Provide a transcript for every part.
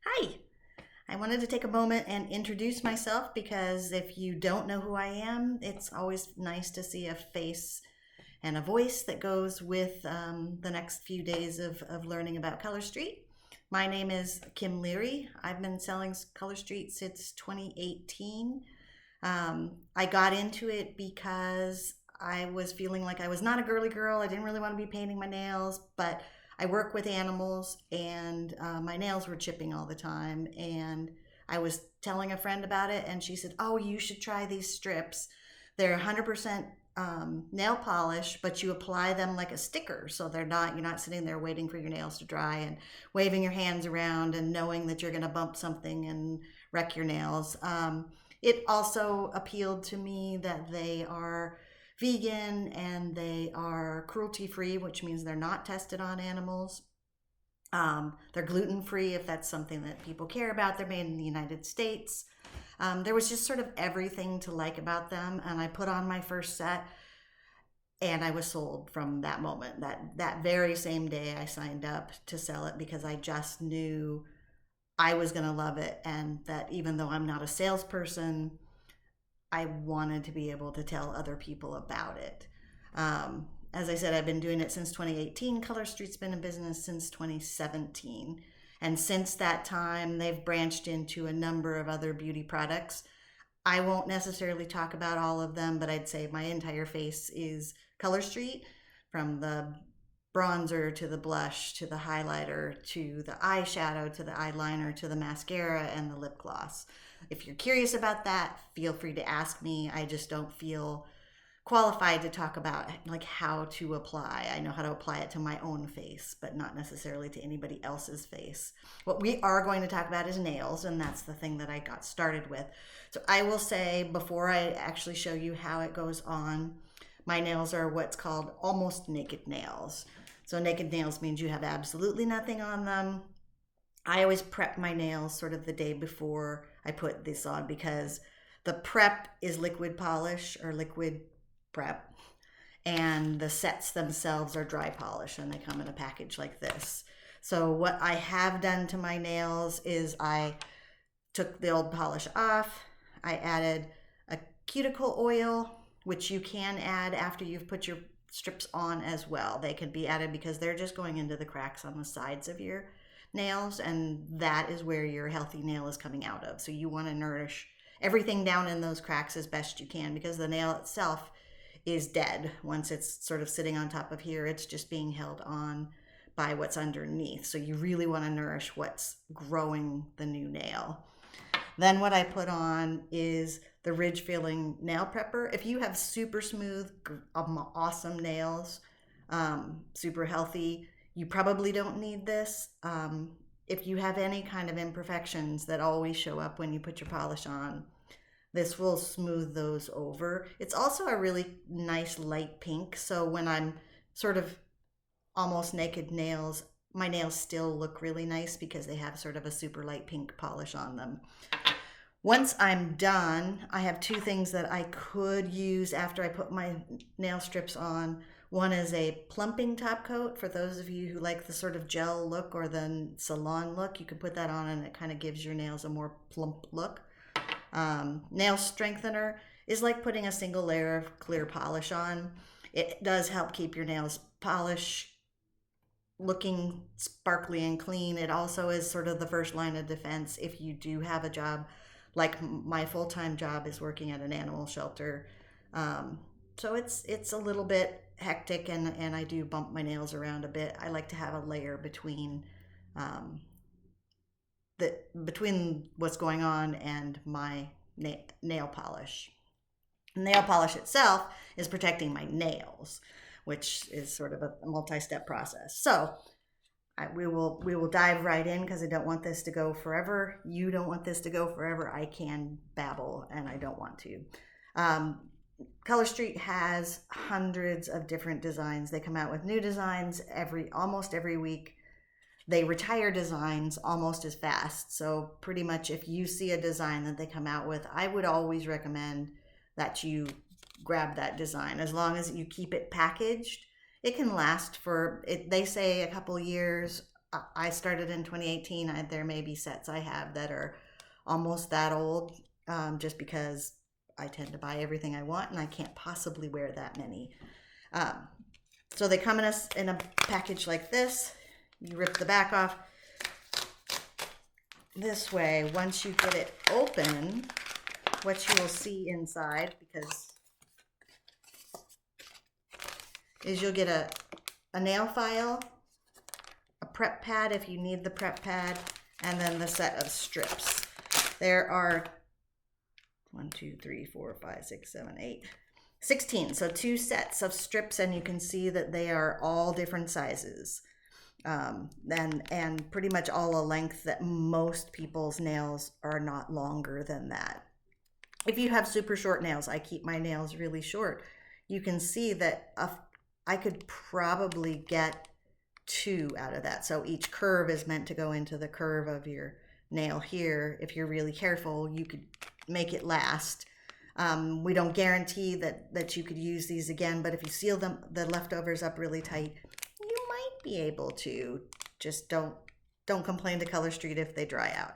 Hi, I wanted to take a moment and introduce myself because if you don't know who I am, it's always nice to see a face and a voice that goes with the next few days of learning about Color Street. My name is Kim Leary. I've been selling Color Street since 2018. I got into it because I was feeling like I was not a girly girl. I didn't really want to be painting my nails, but I work with animals and my nails were chipping all the time. And I was telling a friend about it, and she said, "Oh, you should try these strips. They're 100% nail polish, but you apply them like a sticker. So you're not sitting there waiting for your nails to dry and waving your hands around and knowing that you're going to bump something and wreck your nails." It also appealed to me that they are vegan and they are cruelty free, which means they're not tested on animals. They're gluten free if that's something that people care about. They're made in the United States. There was just sort of everything to like about them, and I put on my first set and I was sold from that moment. That very same day I signed up to sell it because I just knew I was going to love it, and that even though I'm not a salesperson, I wanted to be able to tell other people about it. As I said, I've been doing it since 2018. Color Street's been in business since 2017. And since that time, they've branched into a number of other beauty products. I won't necessarily talk about all of them, but I'd say my entire face is Color Street, from the bronzer to the blush to the highlighter to the eyeshadow to the eyeliner to the mascara and the lip gloss. If you're curious about that, feel free to ask me. I just don't feel qualified to talk about like how to apply. I know how to apply it to my own face, but not necessarily to anybody else's face. What we are going to talk about is nails, and that's the thing that I got started with. So I will say, before I actually show you how it goes on, my nails are what's called almost naked nails. So naked nails means you have absolutely nothing on them. I always prep my nails sort of the day before I put this on, because the prep is liquid polish or liquid prep, and the sets themselves are dry polish, and they come in a package like this. So what I have done to my nails is I took the old polish off. I added a cuticle oil, which you can add after you've put your strips on as well. They can be added because they're just going into the cracks on the sides of your nails, and that is where your healthy nail is coming out of. So you want to nourish everything down in those cracks as best you can, because the nail itself is dead once it's sort of sitting on top of here. It's just being held on by what's underneath. So you really want to nourish what's growing the new nail. Then what I put on is the Ridge Filling Nail Prepper. If you have super smooth, awesome nails, super healthy, you probably don't need this. If you have any kind of imperfections that always show up when you put your polish on, this will smooth those over. It's also a really nice light pink, so when I'm sort of almost naked nails, my nails still look really nice because they have sort of a super light pink polish on them. Once I'm done, I have two things that I could use after I put my nail strips on. One is a plumping top coat. For those of you who like the sort of gel look or the salon look, you could put that on and it kind of gives your nails a more plump look. Nail strengthener is like putting a single layer of clear polish on. It does help keep your nails polish looking sparkly and clean. It also is sort of the first line of defense if you do have a job, like my full-time job is working at an animal shelter. So it's a little bit hectic, and I do bump my nails around a bit. I like to have a layer between between what's going on and my nail polish. Nail polish itself is protecting my nails, which is sort of a multi-step process. So we will dive right in, because I don't want this to go forever. You don't want this to go forever. I can babble, and I don't want to. Color Street has hundreds of different designs. They come out with new designs almost every week. They retire designs almost as fast. So pretty much if you see a design that they come out with, I would always recommend that you grab that design. As long as you keep it packaged, it can last for, they say, a couple years. I started in 2018. There may be sets I have that are almost that old, just because I tend to buy everything I want and I can't possibly wear that many. So they come in a package like this. You rip the back off. This way, once you get it open, what you will see inside, because is you'll get a nail file, a prep pad if you need the prep pad, and then the set of strips. There are 16. So 2 sets of strips, and you can see that they are all different sizes. And pretty much all a length that most people's nails are not longer than that. If you have super short nails, I keep my nails really short. You can see that I could probably get 2 out of that. So each curve is meant to go into the curve of your nail here. If you're really careful, you could make it last. We don't guarantee that you could use these again, but if you seal the leftovers up really tight, you might be able to. Just don't complain to Color Street if they dry out.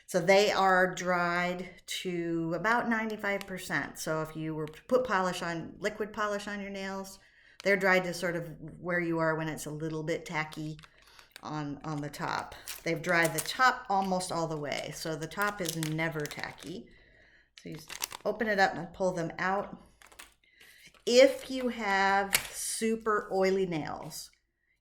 So they are dried to about 95%. So if you were to put liquid polish on your nails, they're dried to sort of where you are when it's a little bit tacky on the top. They've dried the top almost all the way, so the top is never tacky. So you just open it up and pull them out. If you have super oily nails,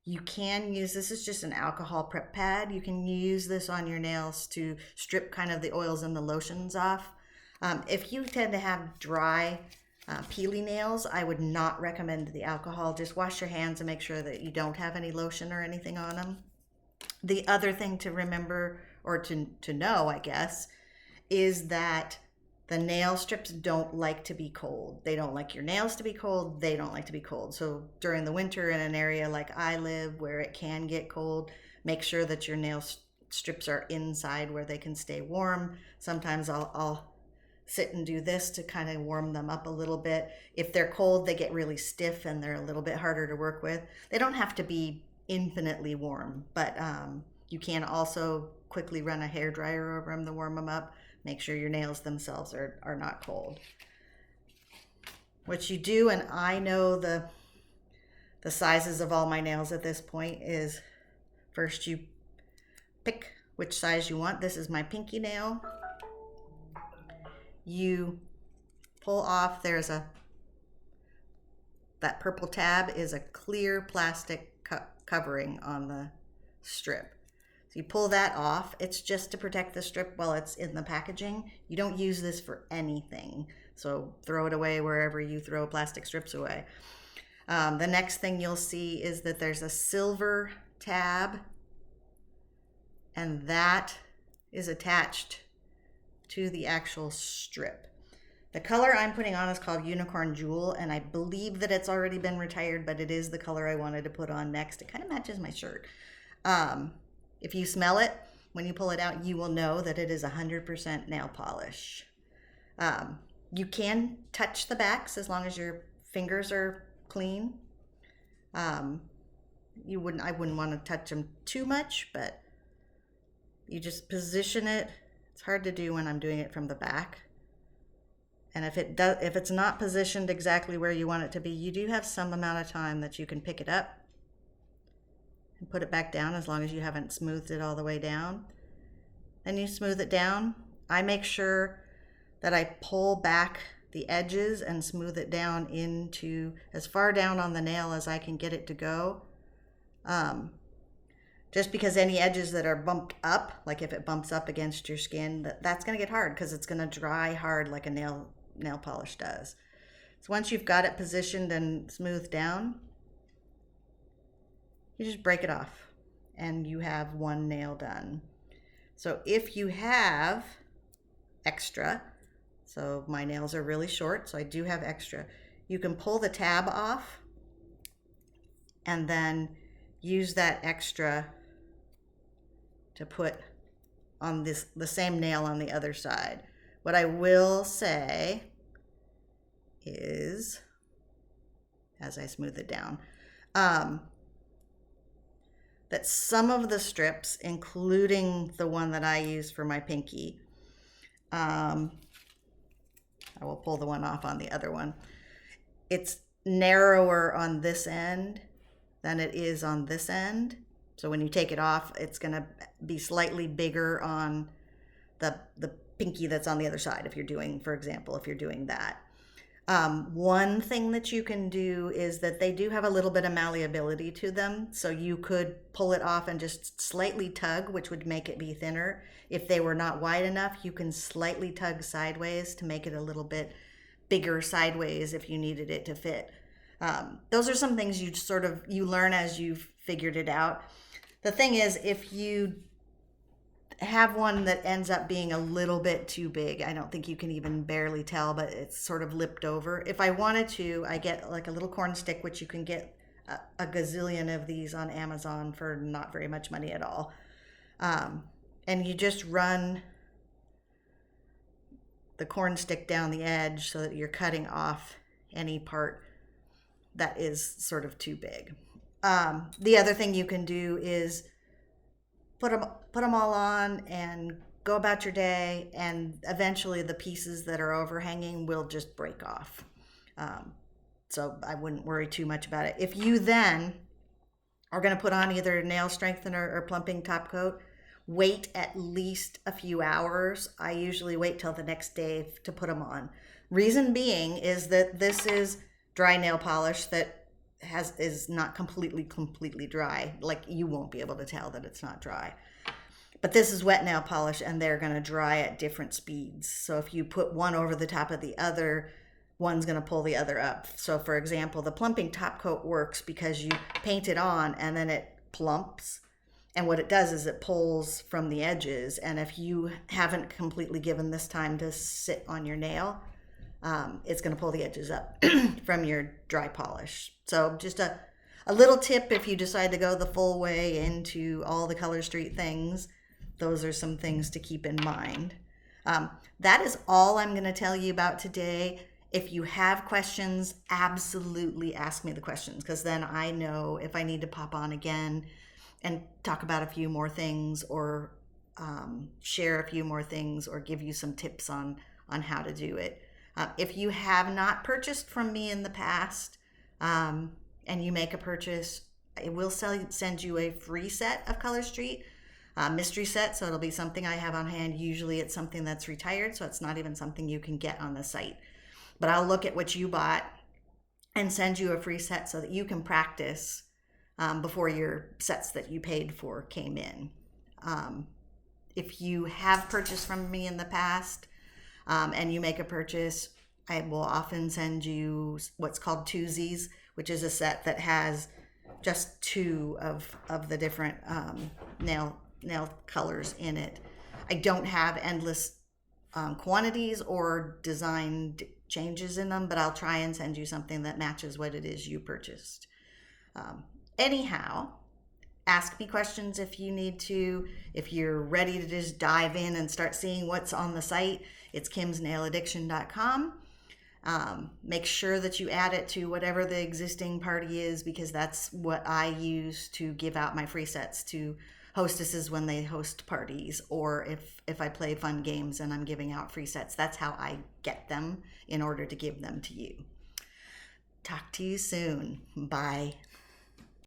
you can use, this is just an alcohol prep pad. You can use this on your nails to strip kind of the oils and the lotions off. If you tend to have dry, peely nails, I would not recommend the alcohol. Just wash your hands and make sure that you don't have any lotion or anything on them. The other thing to remember, or to know, I guess, is that the nail strips don't like to be cold. They don't like your nails to be cold. They don't like to be cold. So during the winter in an area like I live where it can get cold, make sure that your nail strips are inside where they can stay warm. Sometimes I'll sit and do this to kind of warm them up a little bit. If they're cold, they get really stiff and they're a little bit harder to work with. They don't have to be infinitely warm, but you can also quickly run a hair dryer over them to warm them up. Make sure your nails themselves are not cold. What you do, and I know the sizes of all my nails at this point, is first you pick which size you want. This is my pinky nail. You pull off, that purple tab is a clear plastic covering on the strip. So you pull that off. It's just to protect the strip while it's in the packaging. You don't use this for anything. So throw it away wherever you throw plastic strips away. The next thing you'll see is that there's a silver tab, and that is attached to the actual strip. The color I'm putting on is called Unicorn Jewel, and I believe that it's already been retired, but it is the color I wanted to put on next. It kind of matches my shirt. If you smell it, when you pull it out, you will know that it is 100% nail polish. You can touch the backs as long as your fingers are clean. I wouldn't want to touch them too much, but you just position it. It's hard to do when I'm doing it from the back. And if it's not positioned exactly where you want it to be, you do have some amount of time that you can pick it up and put it back down, as long as you haven't smoothed it all the way down. Then you smooth it down. I make sure that I pull back the edges and smooth it down into as far down on the nail as I can get it to go. Just because any edges that are bumped up, like if it bumps up against your skin, that's going to get hard because it's going to dry hard like a nail polish does. So once you've got it positioned and smoothed down, you just break it off and you have one nail done. So if you have extra, so my nails are really short, so I do have extra, you can pull the tab off and then use that extra to put on the same nail on the other side. What I will say is, as I smooth it down, that some of the strips, including the one that I use for my pinky, I will pull the one off on the other one. It's narrower on this end than it is on this end. So when you take it off, it's going to be slightly bigger on the pinky that's on the other side. If you're doing, for example, if you're doing that. One thing that you can do is that they do have a little bit of malleability to them. So you could pull it off and just slightly tug, which would make it be thinner. If they were not wide enough, you can slightly tug sideways to make it a little bit bigger sideways if you needed it to fit. Those are some things you learn as you've figured it out. The thing is, if you have one that ends up being a little bit too big, I don't think you can even barely tell, but it's sort of lipped over. If I wanted to, I get like a little corn stick, which you can get a gazillion of these on Amazon for not very much money at all. And you just run the corn stick down the edge so that you're cutting off any part that is sort of too big. The other thing you can do is put them all on and go about your day, and eventually the pieces that are overhanging will just break off. So I wouldn't worry too much about it. If you then are going to put on either nail strengthener or plumping top coat, wait at least a few hours. I usually wait till the next day to put them on. Reason being is that this is dry nail polish that is not completely dry. Like, you won't be able to tell that it's not dry. But this is wet nail polish, and they're going to dry at different speeds. So if you put one over the top of the other, one's going to pull the other up. So for example, the plumping top coat works because you paint it on and then it plumps. And what it does is it pulls from the edges. And if you haven't completely given this time to sit on your nail, it's going to pull the edges up from your dry polish. So just a little tip if you decide to go the full way into all the Color Street things. Those are some things to keep in mind. That is all I'm going to tell you about today. If you have questions, absolutely ask me the questions, because then I know if I need to pop on again and talk about a few more things, or share a few more things, or give you some tips on how to do it. If you have not purchased from me in the past, and you make a purchase, I will send you a free set of Color Street, mystery set, so it'll be something I have on hand. Usually it's something that's retired, so it's not even something you can get on the site. But I'll look at what you bought and send you a free set so that you can practice before your sets that you paid for came in. If you have purchased from me in the past, and you make a purchase, I will often send you what's called twosies, which is a set that has just two of the different nail colors in it. I don't have endless quantities or design changes in them, but I'll try and send you something that matches what it is you purchased. Anyhow, ask me questions if you need to. If you're ready to just dive in and start seeing what's on the site, it's kimsnailaddiction.com. Make sure that you add it to whatever the existing party is, because that's what I use to give out my free sets to hostesses when they host parties, or if I play fun games and I'm giving out free sets. That's how I get them in order to give them to you. Talk to you soon. Bye.